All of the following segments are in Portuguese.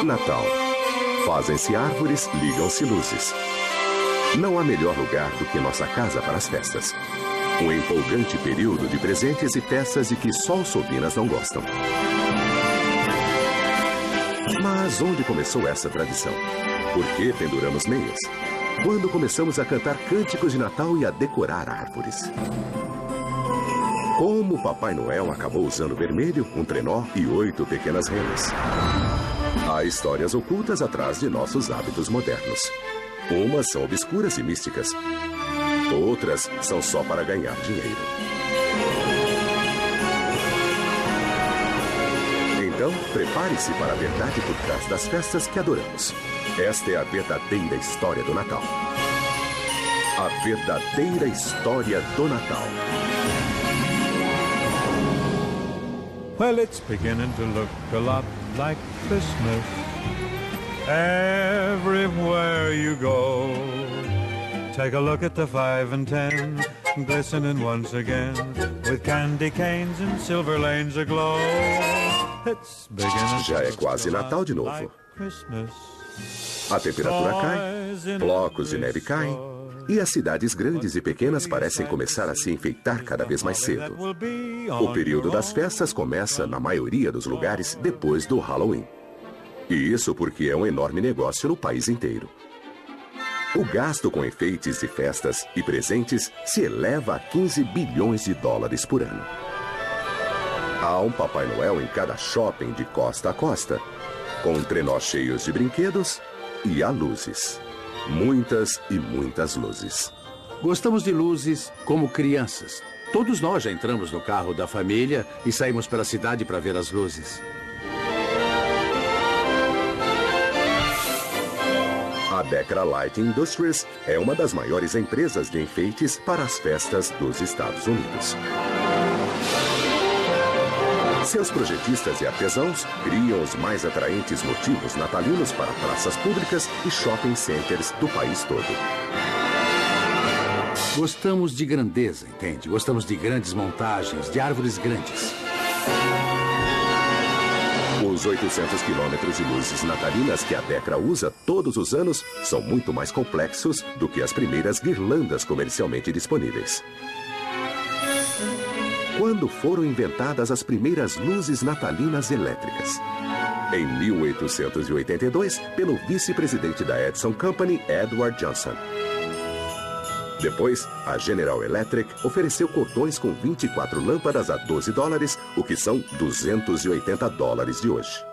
Natal. Fazem-se árvores, ligam-se luzes. Não há melhor lugar do que nossa casa para as festas. Um empolgante período de presentes e festas de que só os Sobinas não gostam. Mas onde começou essa tradição? Por que penduramos meias? Quando começamos a cantar cânticos de Natal e a decorar árvores? Como Papai Noel acabou usando vermelho, um trenó e 8 pequenas renas? Há histórias ocultas atrás de nossos hábitos modernos. Umas são obscuras e místicas. Outras são só para ganhar dinheiro. Então, prepare-se para a verdade por trás das festas que adoramos. Esta é a verdadeira história do Natal. A verdadeira história do Natal. Well, it's beginning to look a lot like Christmas everywhere you go. Take a look at the 5 and 10, glistening once again, with candy canes and silver lanes aglow. It's beginning. Já é quase Natal de novo. A temperatura cai, blocos de neve caem, e as cidades grandes e pequenas parecem começar a se enfeitar cada vez mais cedo. O período das festas começa, na maioria dos lugares, depois do Halloween. E isso porque é um enorme negócio no país inteiro. O gasto com enfeites de festas e presentes se eleva a 15 bilhões de dólares por ano. Há um Papai Noel em cada shopping de costa a costa, com trenós cheios de brinquedos e há luzes. Muitas e muitas luzes. Gostamos de luzes como crianças. Todos nós já entramos no carro da família e saímos para a cidade para ver as luzes. A Decra Light Industries é uma das maiores empresas de enfeites para as festas dos Estados Unidos. Seus projetistas e artesãos criam os mais atraentes motivos natalinos para praças públicas e shopping centers do país todo. Gostamos de grandeza, entende? Gostamos de grandes montagens, de árvores grandes. Os 800 quilômetros de luzes natalinas que a Decra usa todos os anos são muito mais complexos do que as primeiras guirlandas comercialmente disponíveis. Quando foram inventadas as primeiras luzes natalinas elétricas? Em 1882, pelo vice-presidente da Edison Company, Edward Johnson. Depois, a General Electric ofereceu cordões com 24 lâmpadas a $12, o que são $280 de hoje.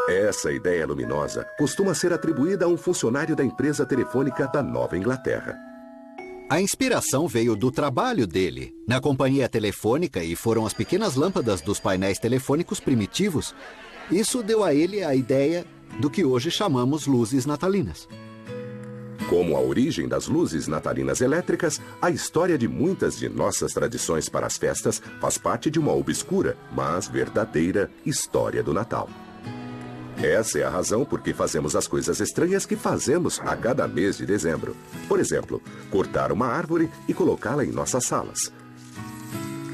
Essa ideia luminosa costuma ser atribuída a um funcionário da empresa telefônica da Nova Inglaterra. A inspiração veio do trabalho dele, na companhia telefônica, e foram as pequenas lâmpadas dos painéis telefônicos primitivos. Isso deu a ele a ideia do que hoje chamamos luzes natalinas. Como a origem das luzes natalinas elétricas, a história de muitas de nossas tradições para as festas faz parte de uma obscura, mas verdadeira história do Natal. Essa é a razão por que fazemos as coisas estranhas que fazemos a cada mês de dezembro. Por exemplo, cortar uma árvore e colocá-la em nossas salas.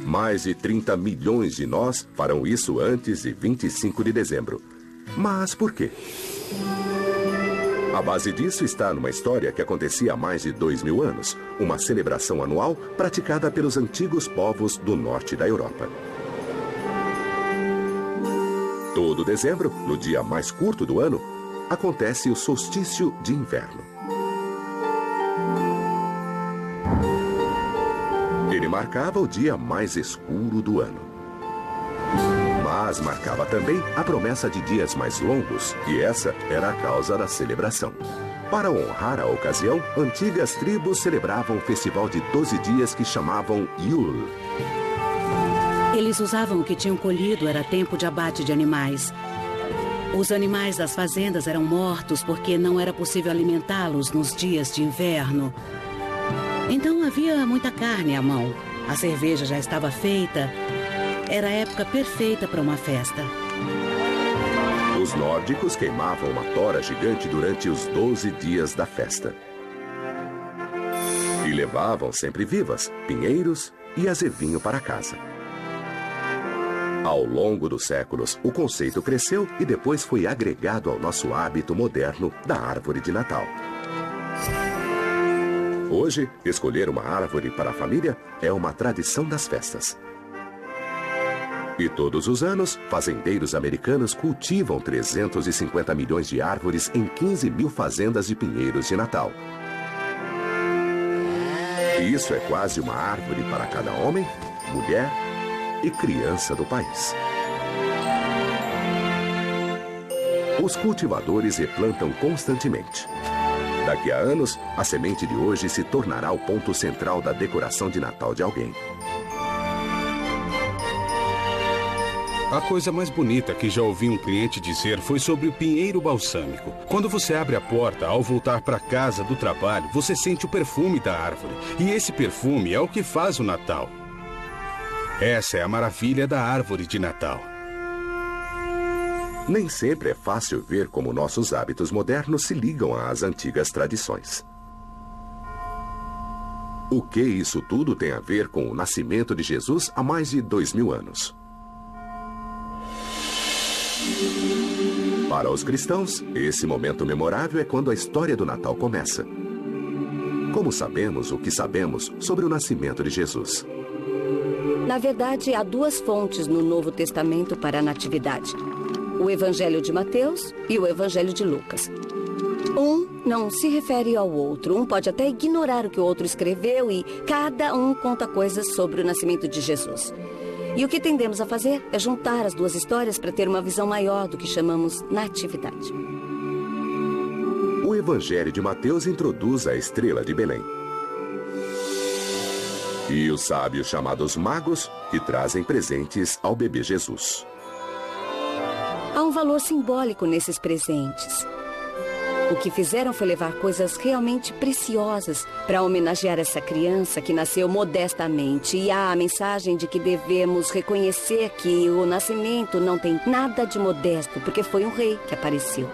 Mais de 30 milhões de nós farão isso antes de 25 de dezembro. Mas por quê? A base disso está numa história que acontecia há mais de 2000 anos, uma celebração anual praticada pelos antigos povos do norte da Europa. Todo dezembro, no dia mais curto do ano, acontece o solstício de inverno. Ele marcava o dia mais escuro do ano. Mas marcava também a promessa de dias mais longos, e essa era a causa da celebração. Para honrar a ocasião, antigas tribos celebravam um festival de 12 dias que chamavam Yule. Eles usavam o que tinham colhido, era tempo de abate de animais. Os animais das fazendas eram mortos porque não era possível alimentá-los nos dias de inverno. Então havia muita carne à mão. A cerveja já estava feita. Era a época perfeita para uma festa. Os nórdicos queimavam uma tora gigante durante os 12 dias da festa. E levavam sempre vivas, pinheiros e azevinho para casa. Ao longo dos séculos, o conceito cresceu e depois foi agregado ao nosso hábito moderno da árvore de Natal. Hoje, escolher uma árvore para a família é uma tradição das festas. E todos os anos, fazendeiros americanos cultivam 350 milhões de árvores em 15 mil fazendas de pinheiros de Natal. E isso é quase uma árvore para cada homem, mulher e criança do país. Os cultivadores replantam constantemente. Daqui a anos, a semente de hoje se tornará o ponto central da decoração de Natal de alguém. A coisa mais bonita que já ouvi um cliente dizer foi sobre o pinheiro balsâmico. Quando você abre a porta, ao voltar para casa do trabalho, você sente o perfume da árvore. E esse perfume é o que faz o Natal. Essa é a maravilha da árvore de Natal. Nem sempre é fácil ver como nossos hábitos modernos se ligam às antigas tradições. O que isso tudo tem a ver com o nascimento de Jesus há mais de 2000 anos? Para os cristãos, esse momento memorável é quando a história do Natal começa. Como sabemos o que sabemos sobre o nascimento de Jesus? Na verdade, há duas fontes no Novo Testamento para a Natividade: o Evangelho de Mateus e o Evangelho de Lucas. Um não se refere ao outro. Um pode até ignorar o que o outro escreveu e cada um conta coisas sobre o nascimento de Jesus. E o que tendemos a fazer é juntar as duas histórias para ter uma visão maior do que chamamos natividade. O Evangelho de Mateus introduz a estrela de Belém. E os sábios chamados magos, que trazem presentes ao bebê Jesus. Há um valor simbólico nesses presentes. O que fizeram foi levar coisas realmente preciosas para homenagear essa criança que nasceu modestamente. E há a mensagem de que devemos reconhecer que o nascimento não tem nada de modesto, porque foi um rei que apareceu.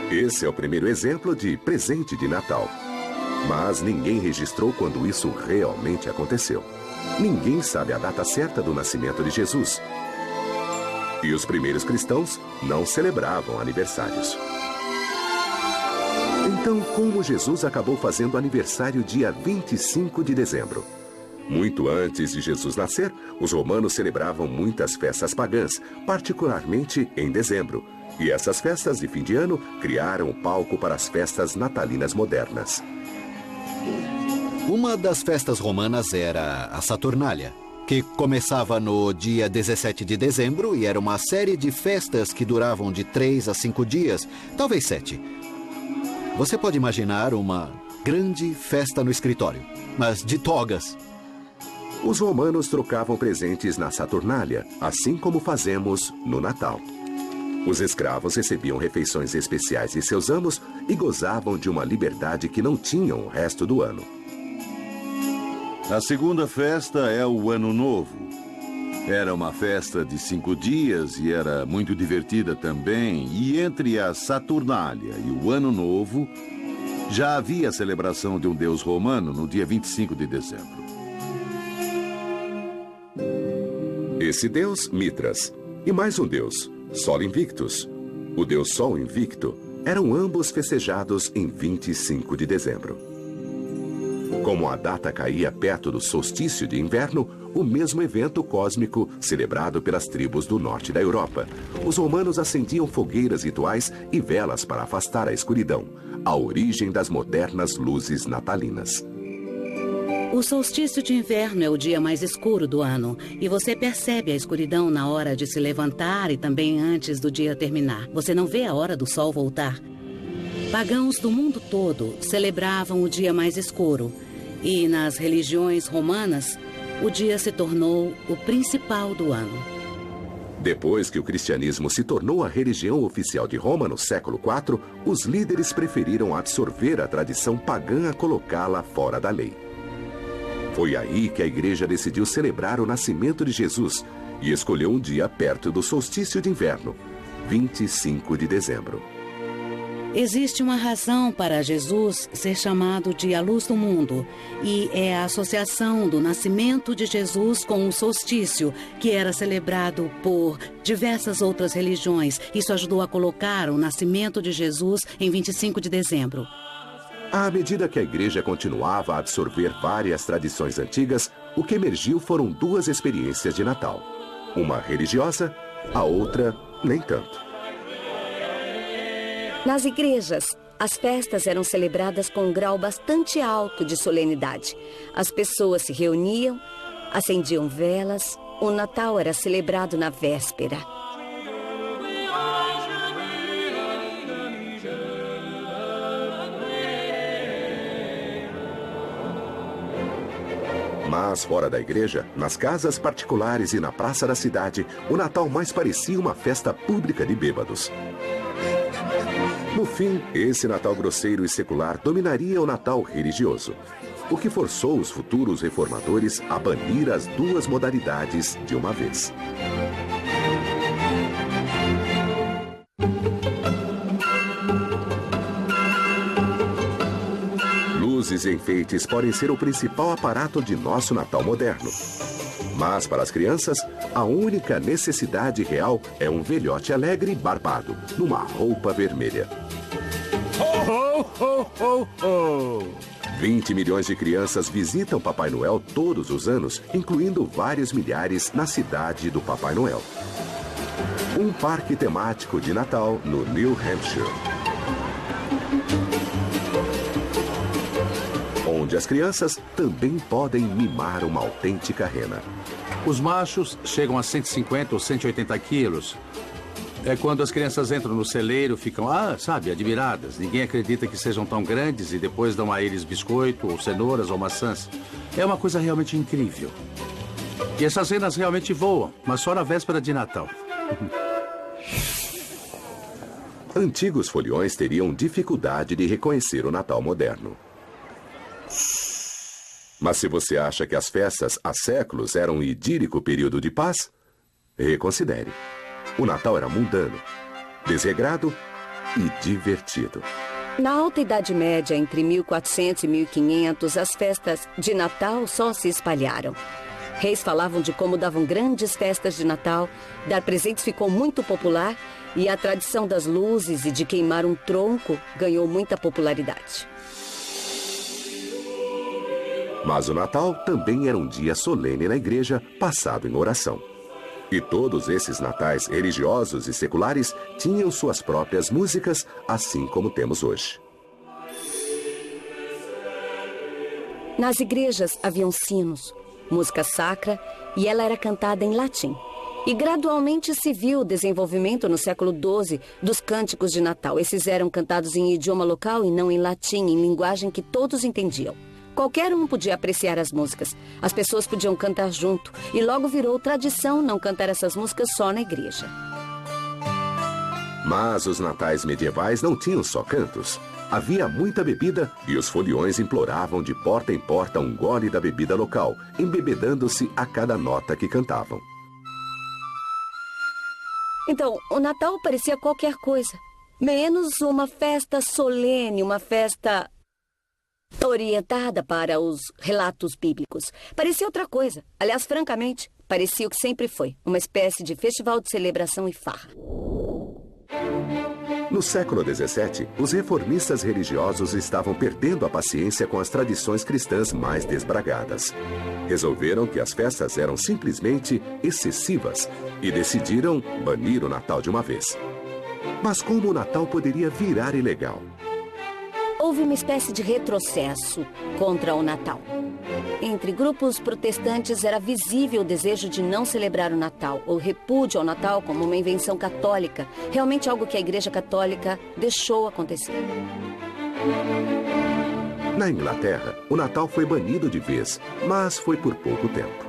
Esse é o primeiro exemplo de presente de Natal. Mas ninguém registrou quando isso realmente aconteceu. Ninguém sabe a data certa do nascimento de Jesus. E os primeiros cristãos não celebravam aniversários. Então, como Jesus acabou fazendo aniversário dia 25 de dezembro? Muito antes de Jesus nascer, os romanos celebravam muitas festas pagãs, particularmente em dezembro. E essas festas de fim de ano criaram o palco para as festas natalinas modernas. Uma das festas romanas era a Saturnália, que começava no dia 17 de dezembro e era uma série de festas que duravam de 3 a 5 dias, talvez 7. Você pode imaginar uma grande festa no escritório, mas de togas. Os romanos trocavam presentes na Saturnália, assim como fazemos no Natal. Os escravos recebiam refeições especiais de seus amos e gozavam de uma liberdade que não tinham o resto do ano. A segunda festa é o Ano Novo. Era uma festa de 5 dias e era muito divertida também. E entre a Saturnália e o Ano Novo, já havia a celebração de um deus romano no dia 25 de dezembro. Esse deus, Mitras, e mais um deus, Sol Invictus. O deus Sol Invicto eram ambos festejados em 25 de dezembro. Como a data caía perto do solstício de inverno, o mesmo evento cósmico celebrado pelas tribos do norte da Europa. Os romanos acendiam fogueiras rituais e velas para afastar a escuridão, a origem das modernas luzes natalinas. O solstício de inverno é o dia mais escuro do ano e você percebe a escuridão na hora de se levantar e também antes do dia terminar. Você não vê a hora do sol voltar. Pagãos do mundo todo celebravam o dia mais escuro e nas religiões romanas o dia se tornou o principal do ano. Depois que o cristianismo se tornou a religião oficial de Roma no século IV, os líderes preferiram absorver a tradição pagã a colocá-la fora da lei. Foi aí que a igreja decidiu celebrar o nascimento de Jesus e escolheu um dia perto do solstício de inverno, 25 de dezembro. Existe uma razão para Jesus ser chamado de a luz do mundo, e é a associação do nascimento de Jesus com o solstício, que era celebrado por diversas outras religiões. Isso ajudou a colocar o nascimento de Jesus em 25 de dezembro. À medida que a igreja continuava a absorver várias tradições antigas, o que emergiu foram duas experiências de Natal. Uma religiosa, a outra nem tanto. Nas igrejas, as festas eram celebradas com um grau bastante alto de solenidade. As pessoas se reuniam, acendiam velas. O Natal era celebrado na véspera. Mas fora da igreja, nas casas particulares e na praça da cidade, o Natal mais parecia uma festa pública de bêbados. No fim, esse Natal grosseiro e secular dominaria o Natal religioso, o que forçou os futuros reformadores a banir as duas modalidades de uma vez. Luzes e enfeites podem ser o principal aparato de nosso Natal moderno. Mas para as crianças, a única necessidade real é um velhote alegre e barbado, numa roupa vermelha. Ho, ho, ho, ho! 20 milhões de crianças visitam Papai Noel todos os anos, incluindo vários milhares na cidade do Papai Noel. Um parque temático de Natal no New Hampshire, onde as crianças também podem mimar uma autêntica rena. Os machos chegam a 150 ou 180 quilos. É quando as crianças entram no celeiro, ficam, admiradas. Ninguém acredita que sejam tão grandes e depois dão a eles biscoito, ou cenouras, ou maçãs. É uma coisa realmente incrível. E essas renas realmente voam, mas só na véspera de Natal. Antigos foliões teriam dificuldade de reconhecer o Natal moderno. Mas se você acha que as festas há séculos eram um idílico período de paz, reconsidere. O Natal era mundano, desregrado e divertido. Na Alta Idade Média, entre 1400 e 1500, as festas de Natal só se espalharam. Reis falavam de como davam grandes festas de Natal, dar presentes ficou muito popular e a tradição das luzes e de queimar um tronco ganhou muita popularidade. Mas o Natal também era um dia solene na igreja, passado em oração. E todos esses natais religiosos e seculares tinham suas próprias músicas, assim como temos hoje. Nas igrejas haviam sinos, música sacra, e ela era cantada em latim. E gradualmente se viu o desenvolvimento no século XII dos cânticos de Natal. Esses eram cantados em idioma local e não em latim, em linguagem que todos entendiam. Qualquer um podia apreciar as músicas. As pessoas podiam cantar junto. E logo virou tradição não cantar essas músicas só na igreja. Mas os natais medievais não tinham só cantos. Havia muita bebida e os foliões imploravam de porta em porta um gole da bebida local, embebedando-se a cada nota que cantavam. Então, o Natal parecia qualquer coisa. Menos uma festa solene, uma festa orientada para os relatos bíblicos. Parecia outra coisa. Aliás, francamente, parecia o que sempre foi. Uma espécie de festival de celebração e farra. No século XVII, os reformistas religiosos estavam perdendo a paciência com as tradições cristãs mais desbragadas. Resolveram que as festas eram simplesmente excessivas e decidiram banir o Natal de uma vez. Mas como o Natal poderia virar ilegal? Houve uma espécie de retrocesso contra o Natal. Entre grupos protestantes era visível o desejo de não celebrar o Natal, ou repúdio ao Natal como uma invenção católica, realmente algo que a Igreja Católica deixou acontecer. Na Inglaterra, o Natal foi banido de vez, mas foi por pouco tempo.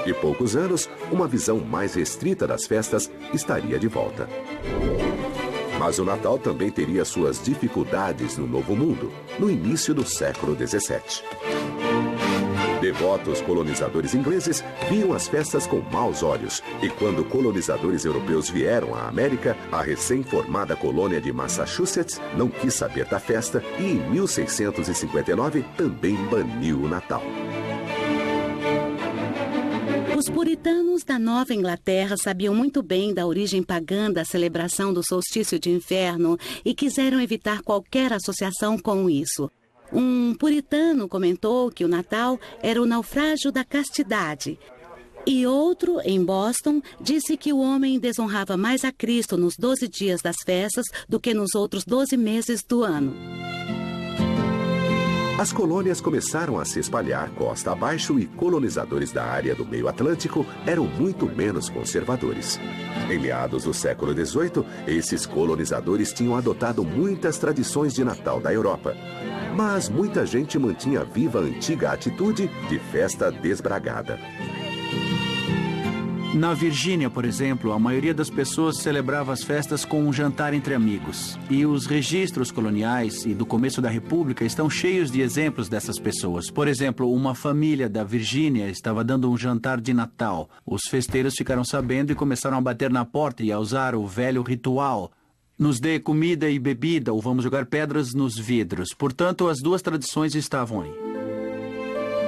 Em poucos anos, uma visão mais restrita das festas estaria de volta. Mas o Natal também teria suas dificuldades no Novo Mundo, no início do século XVII. Devotos colonizadores ingleses viam as festas com maus olhos. E quando colonizadores europeus vieram à América, a recém-formada colônia de Massachusetts não quis saber da festa e, em 1659, também baniu o Natal. Os puritanos da Nova Inglaterra sabiam muito bem da origem pagã da celebração do solstício de inverno e quiseram evitar qualquer associação com isso. Um puritano comentou que o Natal era o naufrágio da castidade. E outro, em Boston, disse que o homem desonrava mais a Cristo nos 12 dias das festas do que nos outros 12 meses do ano. As colônias começaram a se espalhar costa abaixo e colonizadores da área do meio Atlântico eram muito menos conservadores. Em meados do século XVIII, esses colonizadores tinham adotado muitas tradições de Natal da Europa. Mas muita gente mantinha viva a antiga atitude de festa desbragada. Na Virgínia, por exemplo, a maioria das pessoas celebrava as festas com um jantar entre amigos. E os registros coloniais e do começo da República estão cheios de exemplos dessas pessoas. Por exemplo, uma família da Virgínia estava dando um jantar de Natal. Os festeiros ficaram sabendo e começaram a bater na porta e a usar o velho ritual: nos dê comida e bebida, ou vamos jogar pedras nos vidros. Portanto, as duas tradições estavam aí.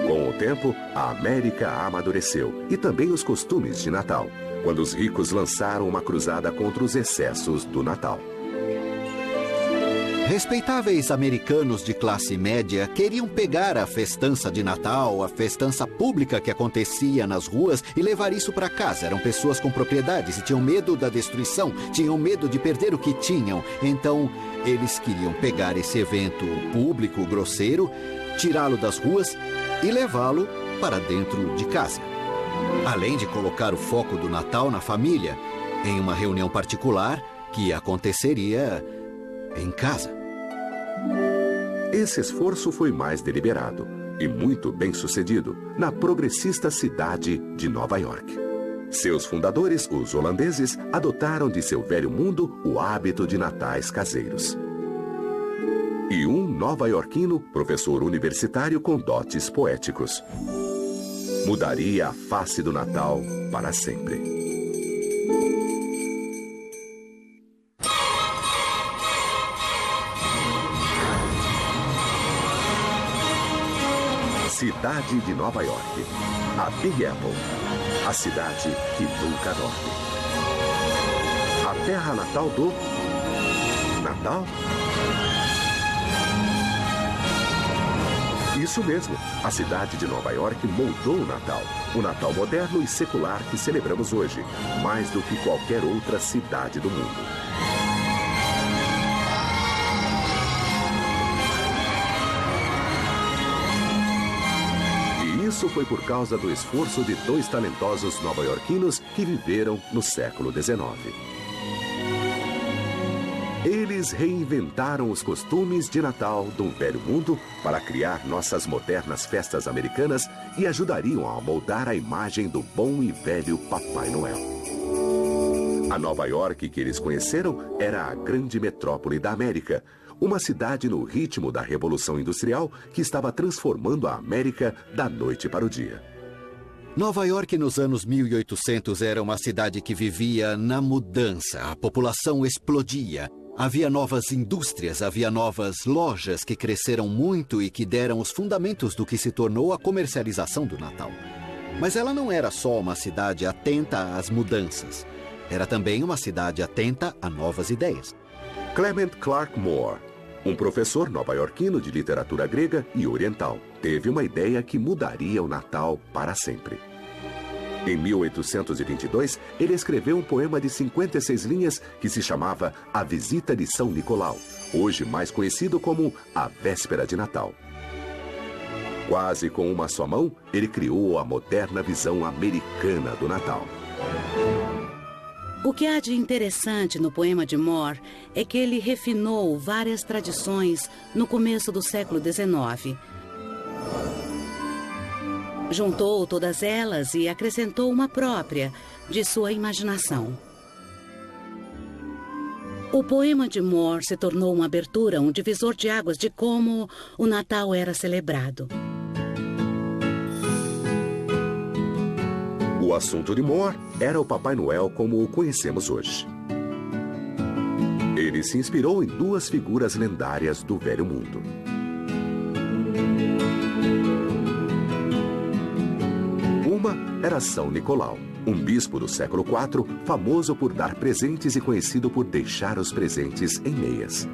Com o tempo, a América amadureceu e também os costumes de Natal, quando os ricos lançaram uma cruzada contra os excessos do Natal. Respeitáveis americanos de classe média queriam pegar a festança de Natal, a festança pública que acontecia nas ruas, e levar isso para casa. Eram pessoas com propriedades e tinham medo da destruição, tinham medo de perder o que tinham. Então, eles queriam pegar esse evento público, grosseiro, tirá-lo das ruas e levá-lo para dentro de casa. Além de colocar o foco do Natal na família, em uma reunião particular que aconteceria em casa. Esse esforço foi mais deliberado e muito bem sucedido na progressista cidade de Nova York. Seus fundadores, os holandeses, adotaram de seu velho mundo o hábito de natais caseiros. E um nova-iorquino, professor universitário com dotes poéticos, mudaria a face do Natal para sempre. Cidade de Nova York, a Big Apple, a cidade que nunca dorme. A terra natal do Natal? Isso mesmo, a cidade de Nova York moldou o Natal moderno e secular que celebramos hoje, mais do que qualquer outra cidade do mundo. E isso foi por causa do esforço de dois talentosos nova-iorquinos que viveram no século XIX. Eles reinventaram os costumes de Natal do velho mundo para criar nossas modernas festas americanas e ajudariam a moldar a imagem do bom e velho Papai Noel. A Nova York que eles conheceram era a grande metrópole da América, uma cidade no ritmo da Revolução Industrial que estava transformando a América da noite para o dia. Nova York nos anos 1800 era uma cidade que vivia na mudança. A população explodia. Havia novas indústrias, havia novas lojas que cresceram muito e que deram os fundamentos do que se tornou a comercialização do Natal. Mas ela não era só uma cidade atenta às mudanças. Era também uma cidade atenta a novas ideias. Clement Clark Moore, um professor nova-iorquino de literatura grega e oriental, teve uma ideia que mudaria o Natal para sempre. Em 1822, ele escreveu um poema de 56 linhas que se chamava A Visita de São Nicolau, hoje mais conhecido como A Véspera de Natal. Quase com uma só mão, ele criou a moderna visão americana do Natal. O que há de interessante no poema de Moore é que ele refinou várias tradições no começo do século XIX. Juntou todas elas e acrescentou uma própria, de sua imaginação. O poema de Moore se tornou uma abertura, um divisor de águas de como o Natal era celebrado. O assunto de Moore era o Papai Noel como o conhecemos hoje. Ele se inspirou em duas figuras lendárias do Velho Mundo. Uma era São Nicolau, um bispo do século IV, famoso por dar presentes e conhecido por deixar os presentes em meias.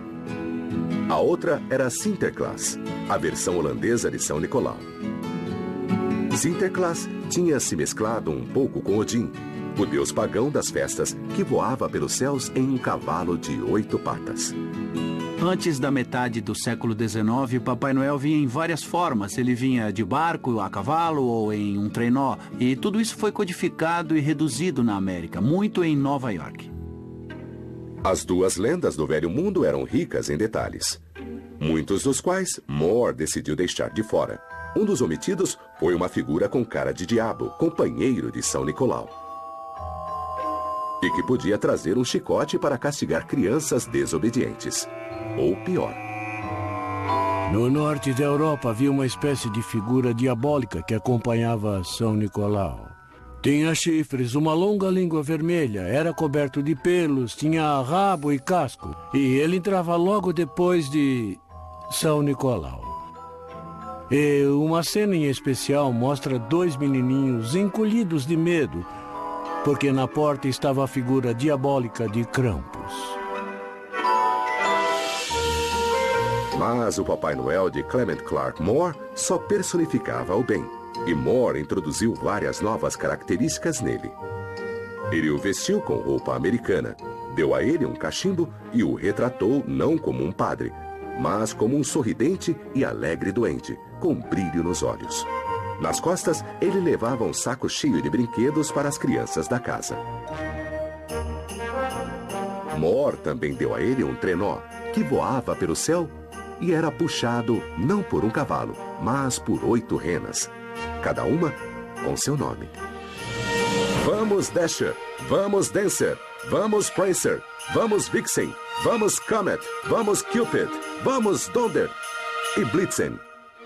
A outra era Sinterklaas, a versão holandesa de São Nicolau. Sinterklaas tinha se mesclado um pouco com Odin, o deus pagão das festas que voava pelos céus em um cavalo de 8 patas. Antes da metade do século XIX, Papai Noel vinha em várias formas. Ele vinha de barco, a cavalo ou em um trenó. E tudo isso foi codificado e reduzido na América, muito em Nova York. As duas lendas do Velho Mundo eram ricas em detalhes, muitos dos quais Moore decidiu deixar de fora. Um dos omitidos foi uma figura com cara de diabo, companheiro de São Nicolau, e que podia trazer um chicote para castigar crianças desobedientes. Ou pior. No norte da Europa havia uma espécie de figura diabólica que acompanhava São Nicolau. Tinha chifres, uma longa língua vermelha, era coberto de pelos, tinha rabo e casco. E ele entrava logo depois de São Nicolau. E uma cena em especial mostra 2 menininhos encolhidos de medo, porque na porta estava a figura diabólica de Krampus. Mas o Papai Noel de Clement Clarke Moore só personificava o bem. E Moore introduziu várias novas características nele. Ele o vestiu com roupa americana, deu a ele um cachimbo e o retratou não como um padre, mas como um sorridente e alegre doente, com brilho nos olhos. Nas costas, ele levava um saco cheio de brinquedos para as crianças da casa. Moore também deu a ele um trenó, que voava pelo céu e era puxado não por um cavalo, mas por 8 renas, cada uma com seu nome. Vamos Dasher, vamos Dancer, vamos Prancer, vamos Vixen, vamos Comet, vamos Cupid, vamos Donder e Blitzen.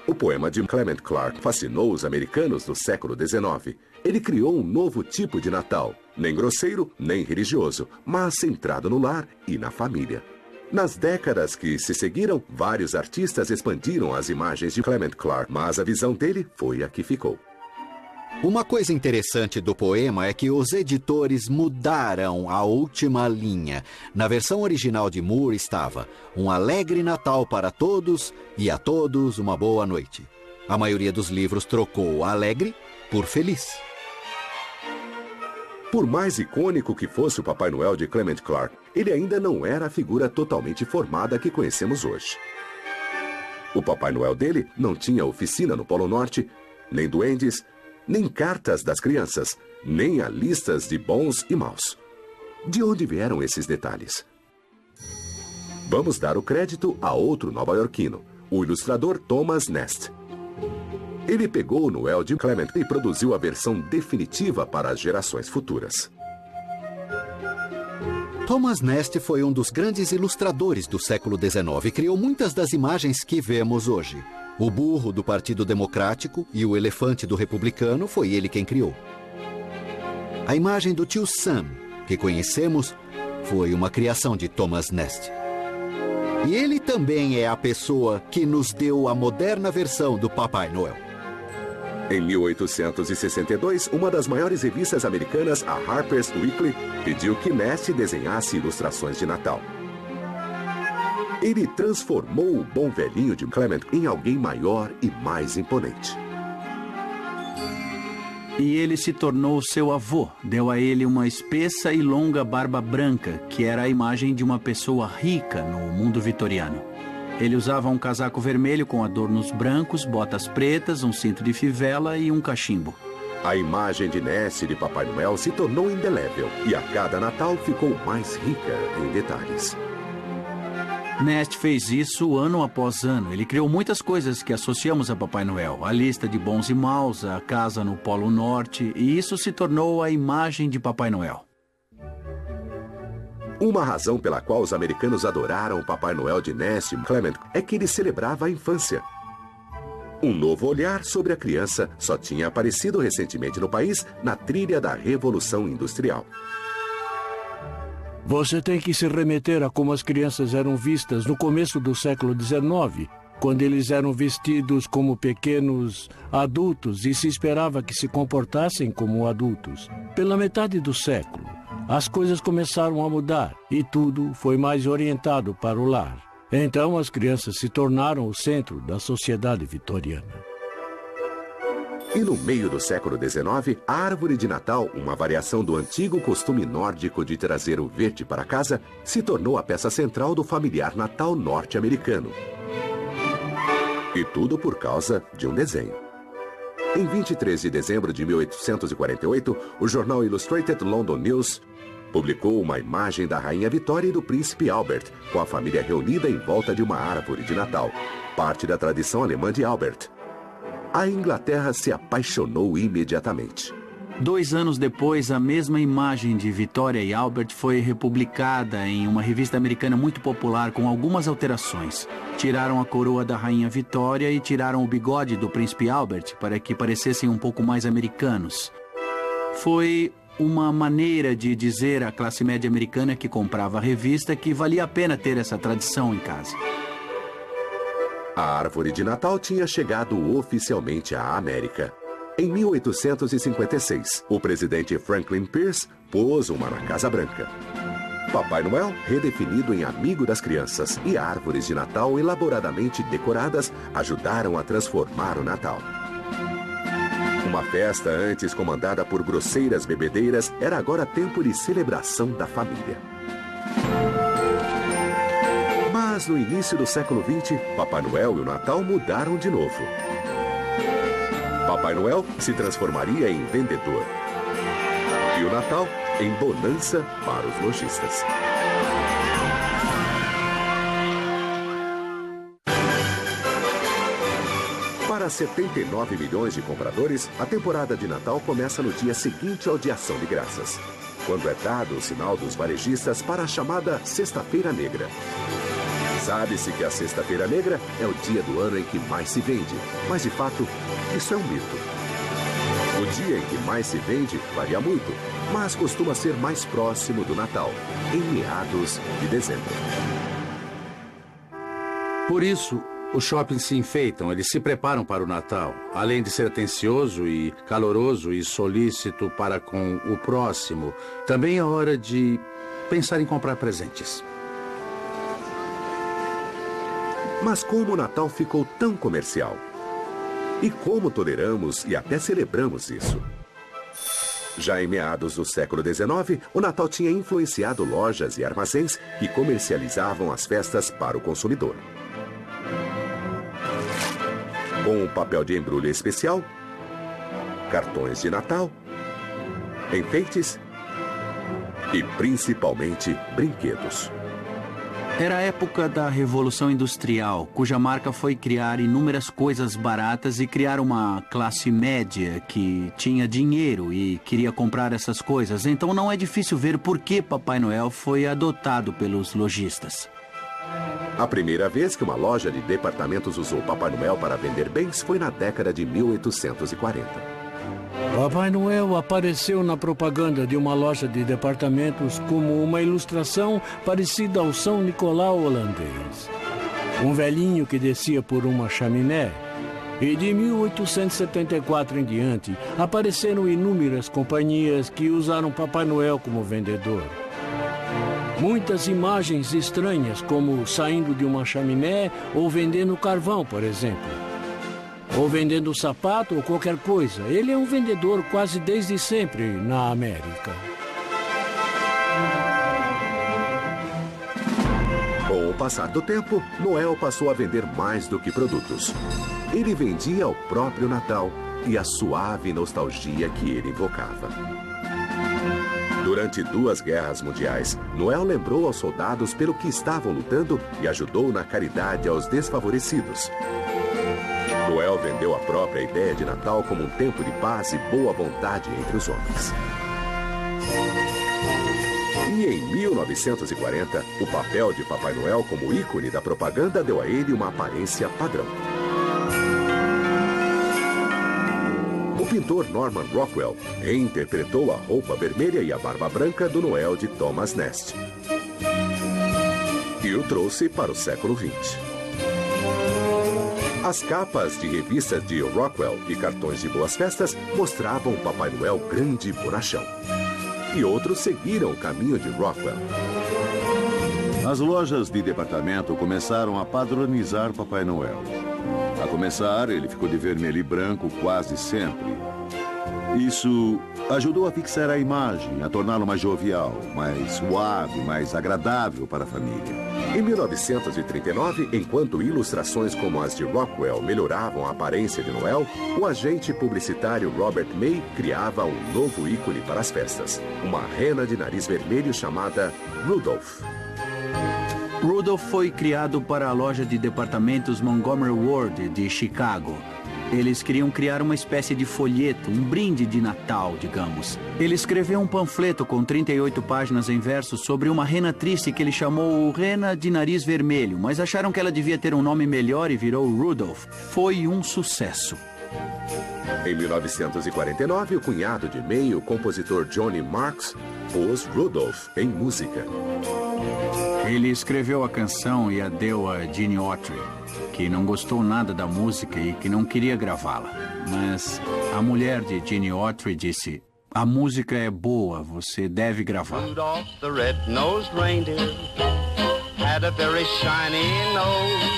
O poema de Clement Clarke fascinou os americanos do século XIX. Ele criou um novo tipo de Natal, nem grosseiro, nem religioso, mas centrado no lar e na família. Nas décadas que se seguiram, vários artistas expandiram as imagens de Clement Clarke, mas a visão dele foi a que ficou. Uma coisa interessante do poema é que os editores mudaram a última linha. Na versão original de Moore estava: um alegre Natal para todos e a todos uma boa noite. A maioria dos livros trocou alegre por feliz. Por mais icônico que fosse o Papai Noel de Clement Clarke, ele ainda não era a figura totalmente formada que conhecemos hoje. O Papai Noel dele não tinha oficina no Polo Norte, nem duendes, nem cartas das crianças, nem a listas de bons e maus. De onde vieram esses detalhes? Vamos dar o crédito a outro nova-iorquino, o ilustrador Thomas Nast. Ele pegou o Noel de Clement e produziu a versão definitiva para as gerações futuras. Thomas Nast foi um dos grandes ilustradores do século XIX e criou muitas das imagens que vemos hoje. O burro do Partido Democrático e o elefante do Republicano foi ele quem criou. A imagem do tio Sam, que conhecemos, foi uma criação de Thomas Nast. E ele também é a pessoa que nos deu a moderna versão do Papai Noel. Em 1862, uma das maiores revistas americanas, a Harper's Weekly, pediu que Nast desenhasse ilustrações de Natal. Ele transformou o bom velhinho de Clement em alguém maior e mais imponente. E ele se tornou seu avô. Deu a ele uma espessa e longa barba branca, que era a imagem de uma pessoa rica no mundo vitoriano. Ele usava um casaco vermelho com adornos brancos, botas pretas, um cinto de fivela e um cachimbo. A imagem de Nast de Papai Noel se tornou indelével e a cada Natal ficou mais rica em detalhes. Nast fez isso ano após ano. Ele criou muitas coisas que associamos a Papai Noel. A lista de bons e maus, a casa no Polo Norte, e isso se tornou a imagem de Papai Noel. Uma razão pela qual os americanos adoraram o Papai Noel de Nast Clement é que ele celebrava a infância. Um novo olhar sobre a criança só tinha aparecido recentemente no país na trilha da Revolução Industrial. Você tem que se remeter a como as crianças eram vistas no começo do século XIX, quando eles eram vestidos como pequenos adultos e se esperava que se comportassem como adultos. Pela metade do século, as coisas começaram a mudar e tudo foi mais orientado para o lar. Então as crianças se tornaram o centro da sociedade vitoriana. E no meio do século XIX, a árvore de Natal, uma variação do antigo costume nórdico de trazer o verde para casa, se tornou a peça central do familiar Natal norte-americano. E tudo por causa de um desenho. Em 23 de dezembro de 1848, o jornal Illustrated London News publicou uma imagem da Rainha Vitória e do Príncipe Albert, com a família reunida em volta de uma árvore de Natal, parte da tradição alemã de Albert. A Inglaterra se apaixonou imediatamente. 2 anos depois, a mesma imagem de Vitória e Albert foi republicada em uma revista americana muito popular com algumas alterações. Tiraram a coroa da Rainha Vitória e tiraram o bigode do Príncipe Albert para que parecessem um pouco mais americanos. Foi uma maneira de dizer à classe média americana que comprava a revista que valia a pena ter essa tradição em casa. A árvore de Natal tinha chegado oficialmente à América. Em 1856, o presidente Franklin Pierce pôs uma na Casa Branca. Papai Noel, redefinido em amigo das crianças, e árvores de Natal elaboradamente decoradas ajudaram a transformar o Natal. Uma festa antes comandada por grosseiras bebedeiras era agora tempo de celebração da família. Mas no início do século XX, Papai Noel e o Natal mudaram de novo. Papai Noel se transformaria em vendedor. E o Natal em bonança para os lojistas. Para 79 milhões de compradores, a temporada de Natal começa no dia seguinte ao de Ação de Graças, quando é dado o sinal dos varejistas para a chamada Sexta-feira Negra. Sabe-se que a Sexta-feira Negra é o dia do ano em que mais se vende, mas de fato, isso é um mito. O dia em que mais se vende varia muito, mas costuma ser mais próximo do Natal, em meados de dezembro. Por isso, os shoppings se enfeitam, eles se preparam para o Natal. Além de ser atencioso e caloroso e solícito para com o próximo, também é hora de pensar em comprar presentes. Mas como o Natal ficou tão comercial? E como toleramos e até celebramos isso? Já em meados do século XIX, o Natal tinha influenciado lojas e armazéns que comercializavam as festas para o consumidor. Com papel de embrulho especial, cartões de Natal, enfeites e principalmente brinquedos. Era a época da Revolução Industrial, cuja marca foi criar inúmeras coisas baratas e criar uma classe média que tinha dinheiro e queria comprar essas coisas. Então não é difícil ver por que Papai Noel foi adotado pelos lojistas. A primeira vez que uma loja de departamentos usou Papai Noel para vender bens foi na década de 1840. Papai Noel apareceu na propaganda de uma loja de departamentos como uma ilustração parecida ao São Nicolau holandês. Um velhinho que descia por uma chaminé. E de 1874 em diante, apareceram inúmeras companhias que usaram Papai Noel como vendedor. Muitas imagens estranhas, como saindo de uma chaminé ou vendendo carvão, por exemplo. Ou vendendo sapato ou qualquer coisa. Ele é um vendedor quase desde sempre na América. Com o passar do tempo, Noel passou a vender mais do que produtos. Ele vendia o próprio Natal e a suave nostalgia que ele invocava. Durante 2 guerras mundiais, Noel lembrou aos soldados pelo que estavam lutando e ajudou na caridade aos desfavorecidos. Noel vendeu a própria ideia de Natal como um tempo de paz e boa vontade entre os homens. E em 1940, o papel de Papai Noel como ícone da propaganda deu a ele uma aparência padrão. pintor Norman Rockwell reinterpretou a roupa vermelha e a barba branca do Noel de Thomas Nast e o trouxe para o século XX. As capas de revistas de Rockwell e cartões de boas-festas mostravam o Papai Noel grande e bonachão. E outros seguiram o caminho de Rockwell. As lojas de departamento começaram a padronizar Papai Noel. A começar, ele ficou de vermelho e branco quase sempre. Isso ajudou a fixar a imagem, a torná-lo mais jovial, mais suave, mais agradável para a família. Em 1939, enquanto ilustrações como as de Rockwell melhoravam a aparência de Noel, o agente publicitário Robert May criava um novo ícone para as festas, uma rena de nariz vermelho chamada Rudolph. Rudolph foi criado para a loja de departamentos Montgomery Ward de Chicago. Eles queriam criar uma espécie de folheto, um brinde de Natal, digamos. Ele escreveu um panfleto com 38 páginas em versos sobre uma rena triste que ele chamou Rena de Nariz Vermelho, mas acharam que ela devia ter um nome melhor e virou Rudolph. Foi um sucesso. Em 1949, o cunhado de May, o compositor Johnny Marks, pôs Rudolph em música. Ele escreveu a canção e a deu a Gene Autry, que não gostou nada da música e que não queria gravá-la. Mas a mulher de Gene Autry disse: a música é boa, você deve gravar. Rudolph the red-nosed reindeer had a very shiny nose,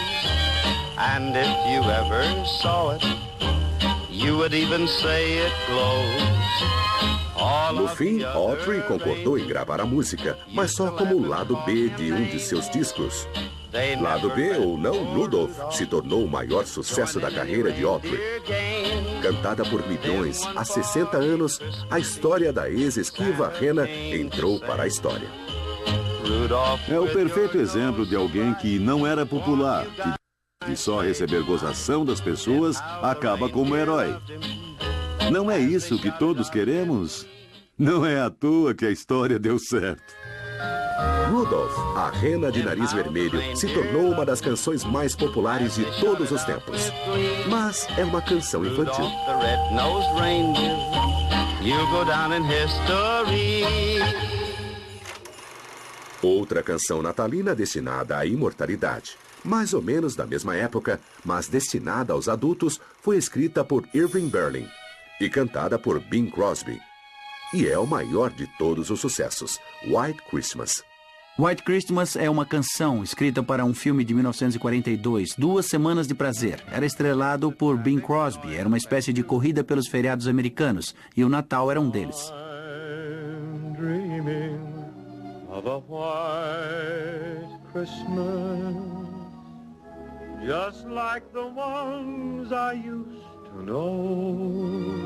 and if you ever saw it, you would even say it glows. No fim, Autry concordou em gravar a música, mas só como o lado B de um de seus discos. Lado B ou não, Rudolph se tornou o maior sucesso da carreira de Autry. Cantada por milhões há 60 anos, a história da ex-esquiva rena entrou para a história. É o perfeito exemplo de alguém que não era popular, que de só receber gozação das pessoas acaba como herói. Não é isso que todos queremos? Não é à toa que a história deu certo. Rudolph, a rena de nariz vermelho, se tornou uma das canções mais populares de todos os tempos. Mas é uma canção infantil. Outra canção natalina destinada à imortalidade, mais ou menos da mesma época, mas destinada aos adultos, foi escrita por Irving Berlin e cantada por Bing Crosby. E é o maior de todos os sucessos, White Christmas. White Christmas é uma canção escrita para um filme de 1942, 2 Semanas de Prazer. Era estrelado por Bing Crosby, era uma espécie de corrida pelos feriados americanos, e o Natal era um deles. I'm dreaming of a white Christmas, just like the ones I used to know.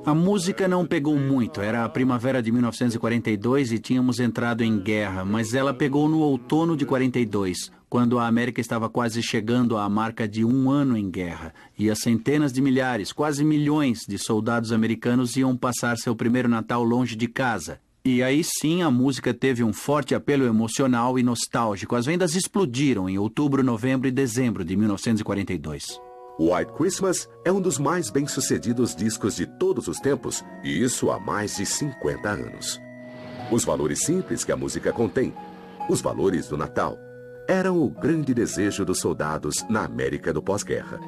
A música não pegou muito, era a primavera de 1942 e tínhamos entrado em guerra, mas ela pegou no outono de 42, quando a América estava quase chegando à marca de 1 ano em guerra, e as centenas de milhares, quase milhões de soldados americanos iam passar seu primeiro Natal longe de casa. E aí sim a música teve um forte apelo emocional e nostálgico. As vendas explodiram em outubro, novembro e dezembro de 1942. White Christmas é um dos mais bem-sucedidos discos de todos os tempos, e isso há mais de 50 anos. Os valores simples que a música contém, os valores do Natal, eram o grande desejo dos soldados na América do pós-guerra.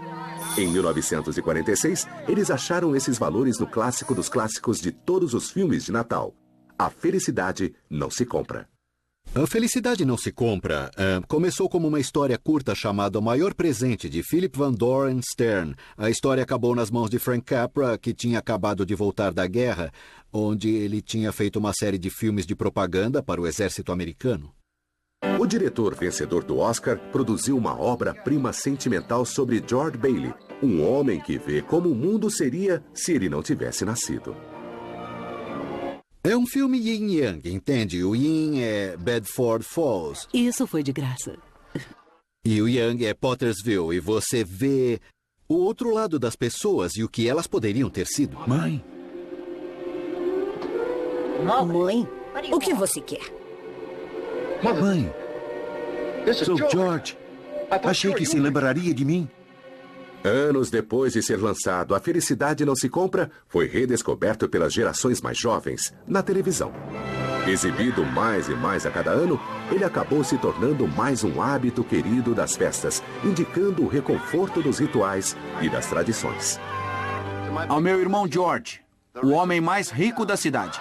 Em 1946, eles acharam esses valores no clássico dos clássicos de todos os filmes de Natal. A felicidade não se compra. A Felicidade Não Se Compra começou como uma história curta chamada O Maior Presente, de Philip Van Doren Stern. A história acabou nas mãos de Frank Capra, que tinha acabado de voltar da guerra, onde ele tinha feito uma série de filmes de propaganda para o exército americano. O diretor vencedor do Oscar produziu uma obra-prima sentimental sobre George Bailey, um homem que vê como o mundo seria se ele não tivesse nascido. É um filme yin-yang, entende? O yin é Bedford Falls. Isso foi de graça. E o yang é Pottersville, e você vê o outro lado das pessoas e o que elas poderiam ter sido. Mãe? Mãe? O que você quer? Mãe? Sou George. Achei que se lembraria de mim. Anos depois de ser lançado, A Felicidade Não Se Compra foi redescoberto pelas gerações mais jovens na televisão. Exibido mais e mais a cada ano, ele acabou se tornando mais um hábito querido das festas, indicando o reconforto dos rituais e das tradições. Ao meu irmão George, o homem mais rico da cidade.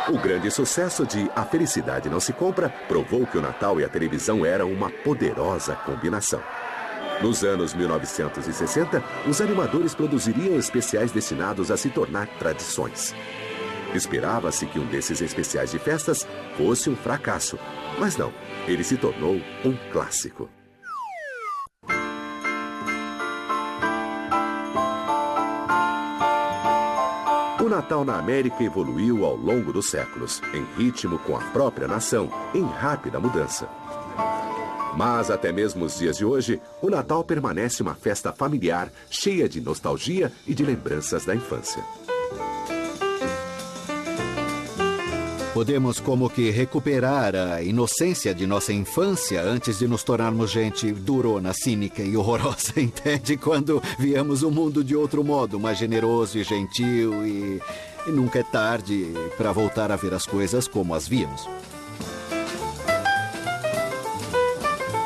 O grande sucesso de A Felicidade Não Se Compra provou que o Natal e a televisão eram uma poderosa combinação. Nos anos 1960, os animadores produziriam especiais destinados a se tornar tradições. Esperava-se que um desses especiais de festas fosse um fracasso, mas não, ele se tornou um clássico. O Natal na América evoluiu ao longo dos séculos, em ritmo com a própria nação, em rápida mudança. Mas até mesmo os dias de hoje, o Natal permanece uma festa familiar, cheia de nostalgia e de lembranças da infância. Podemos como que recuperar a inocência de nossa infância antes de nos tornarmos gente durona, cínica e horrorosa, entende? Quando viemos o mundo de outro modo, mais generoso e gentil e nunca é tarde para voltar a ver as coisas como as víamos.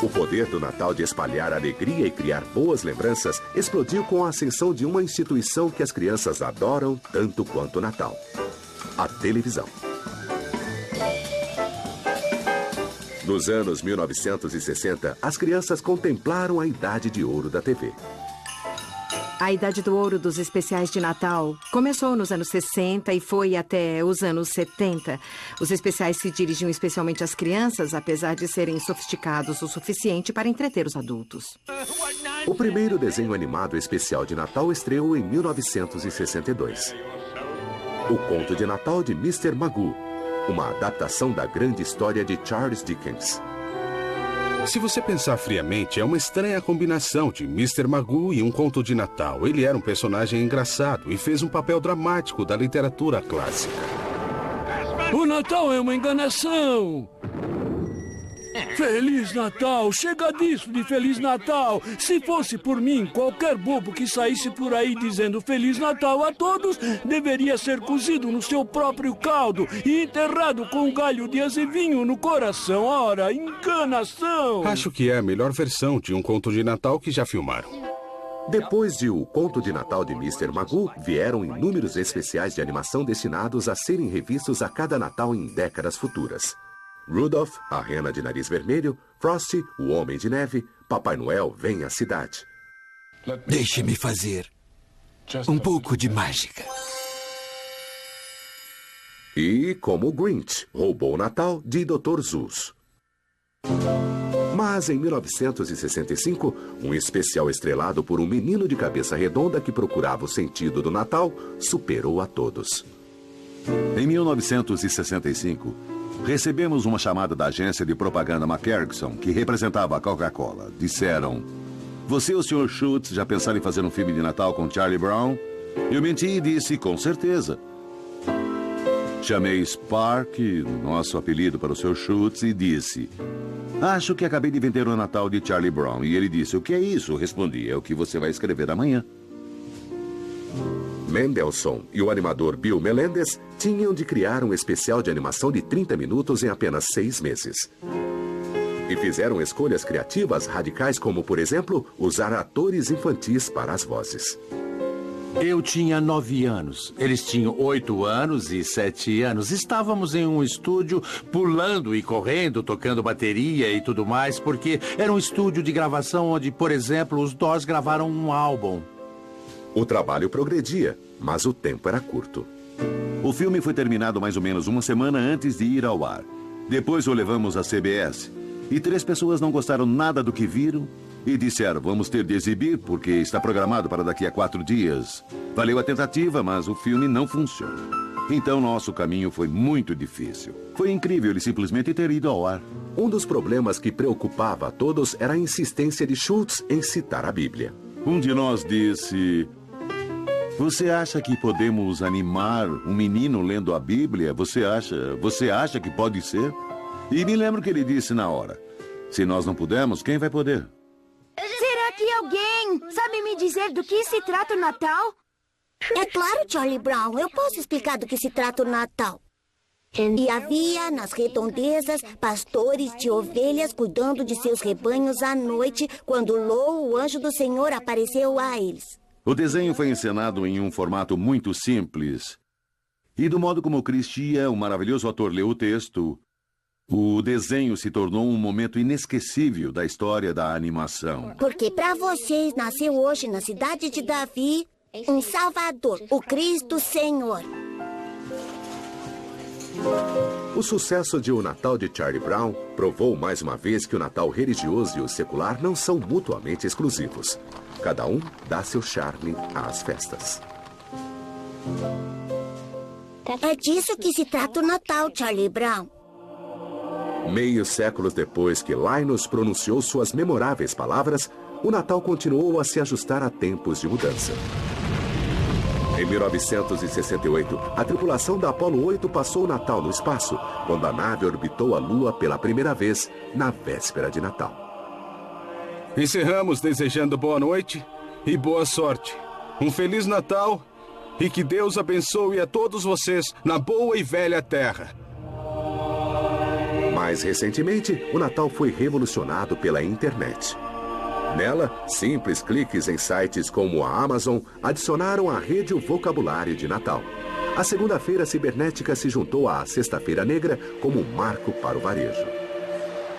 O poder do Natal de espalhar alegria e criar boas lembranças explodiu com a ascensão de uma instituição que as crianças adoram tanto quanto o Natal: a televisão. Nos anos 1960, as crianças contemplaram a idade de ouro da TV. A idade do ouro dos especiais de Natal começou nos anos 60 e foi até os anos 70. Os especiais se dirigiam especialmente às crianças, apesar de serem sofisticados o suficiente para entreter os adultos. O primeiro desenho animado especial de Natal estreou em 1962. O Conto de Natal de Mr. Magoo, uma adaptação da grande história de Charles Dickens. Se você pensar friamente, é uma estranha combinação de Mr. Magoo e um conto de Natal. Ele era um personagem engraçado e fez um papel dramático da literatura clássica. O Natal é uma enganação! Feliz Natal! Chega disso de Feliz Natal! Se fosse por mim, qualquer bobo que saísse por aí dizendo Feliz Natal a todos deveria ser cozido no seu próprio caldo e enterrado com um galho de azevinho no coração. Ora, enganação! Acho que é a melhor versão de um conto de Natal que já filmaram. Depois de O Conto de Natal de Mr. Magoo, vieram inúmeros especiais de animação destinados a serem revistos a cada Natal em décadas futuras. Rudolph, a Rena de Nariz Vermelho, Frosty, o Homem de Neve, Papai Noel vem à cidade. Deixe-me fazer um pouco de mágica. E como o Grinch roubou o Natal de Dr. Seuss. Mas em 1965, um especial estrelado por um menino de cabeça redonda que procurava o sentido do Natal superou a todos. Em 1965, recebemos uma chamada da agência de propaganda McCarrickson, que representava a Coca-Cola. Disseram: você e o Sr. Schultz já pensaram em fazer um filme de Natal com Charlie Brown? Eu menti e disse: com certeza. Chamei Spark, nosso apelido para o Sr. Schultz, e disse: acho que acabei de vender o Natal de Charlie Brown. E ele disse: o que é isso? Eu respondi: é o que você vai escrever amanhã. Mendelssohn e o animador Bill Melendez tinham de criar um especial de animação de 30 minutos em apenas 6 meses. E fizeram escolhas criativas radicais, como, por exemplo, usar atores infantis para as vozes. Eu tinha 9 anos. Eles tinham 8 anos e 7 anos. Estávamos em um estúdio pulando e correndo, tocando bateria e tudo mais, porque era um estúdio de gravação onde, por exemplo, os Doors gravaram um álbum. O trabalho progredia, mas o tempo era curto. O filme foi terminado mais ou menos uma semana antes de ir ao ar. Depois o levamos à CBS. E 3 pessoas não gostaram nada do que viram e disseram: vamos ter de exibir porque está programado para daqui a 4 dias. Valeu a tentativa, mas o filme não funciona. Então nosso caminho foi muito difícil. Foi incrível ele simplesmente ter ido ao ar. Um dos problemas que preocupava a todos era a insistência de Schultz em citar a Bíblia. Um de nós disse: você acha que podemos animar um menino lendo a Bíblia? Você acha que pode ser? E me lembro que ele disse na hora: se nós não pudermos, quem vai poder? Será que alguém sabe me dizer do que se trata o Natal? É claro, Charlie Brown. Eu posso explicar do que se trata o Natal. E havia, nas redondezas, pastores de ovelhas cuidando de seus rebanhos à noite, quando Lo, o anjo do Senhor, apareceu a eles. O desenho foi encenado em um formato muito simples. E do modo como Christia, o maravilhoso ator, leu o texto, o desenho se tornou um momento inesquecível da história da animação. Porque para vocês nasceu hoje, na cidade de Davi, um Salvador, o Cristo Senhor. O sucesso de O Natal de Charlie Brown provou mais uma vez que o Natal religioso e o secular não são mutuamente exclusivos. Cada um dá seu charme às festas. É disso que se trata o Natal, Charlie Brown. Meios séculos depois que Linus pronunciou suas memoráveis palavras, o Natal continuou a se ajustar a tempos de mudança. Em 1968, a tripulação da Apollo 8 passou o Natal no espaço, quando a nave orbitou a Lua pela primeira vez, na véspera de Natal. Encerramos desejando boa noite e boa sorte. Um Feliz Natal e que Deus abençoe a todos vocês na boa e velha terra. Mais recentemente, o Natal foi revolucionado pela internet. Nela, simples cliques em sites como a Amazon adicionaram à rede o vocabulário de Natal. A segunda-feira cibernética se juntou à Sexta-feira Negra como um marco para o varejo.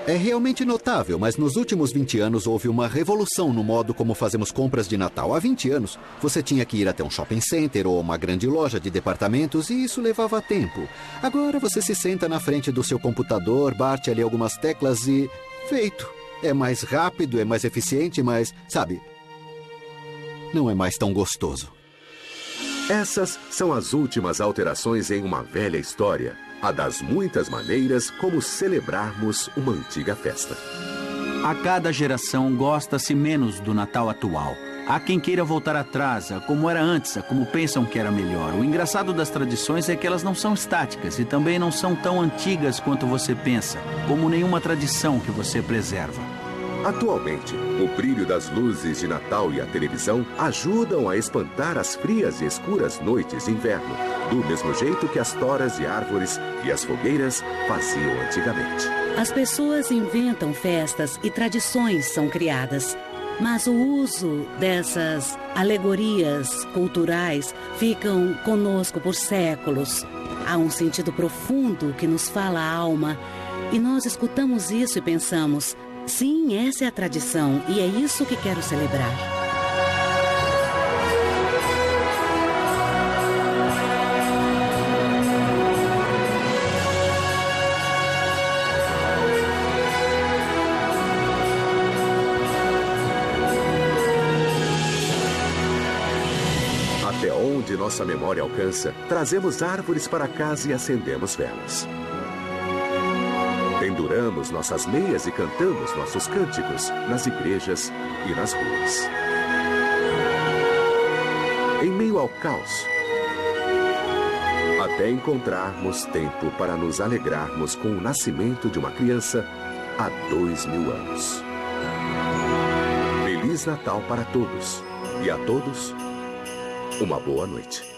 É realmente notável, mas nos últimos 20 anos houve uma revolução no modo como fazemos compras de Natal. Há 20 anos, você tinha que ir até um shopping center ou uma grande loja de departamentos e isso levava tempo. Agora você se senta na frente do seu computador, bate ali algumas teclas e... feito! É mais rápido, é mais eficiente, mas, sabe, não é mais tão gostoso. Essas são as últimas alterações em uma velha história. A das muitas maneiras como celebrarmos uma antiga festa. A cada geração gosta-se menos do Natal atual. Há quem queira voltar atrás, a como era antes, a como pensam que era melhor. O engraçado das tradições é que elas não são estáticas e também não são tão antigas quanto você pensa, como nenhuma tradição que você preserva. Atualmente, o brilho das luzes de Natal e a televisão ajudam a espantar as frias e escuras noites de inverno, do mesmo jeito que as toras de árvores e as fogueiras faziam antigamente. As pessoas inventam festas e tradições são criadas. Mas o uso dessas alegorias culturais ficam conosco por séculos. Há um sentido profundo que nos fala a alma. E nós escutamos isso e pensamos, sim, essa é a tradição e é isso que quero celebrar. Onde nossa memória alcança, trazemos árvores para casa e acendemos velas. Penduramos nossas meias e cantamos nossos cânticos nas igrejas e nas ruas. Em meio ao caos, até encontrarmos tempo para nos alegrarmos com o nascimento de uma criança há 2000 anos. Feliz Natal para todos e a todos uma boa noite.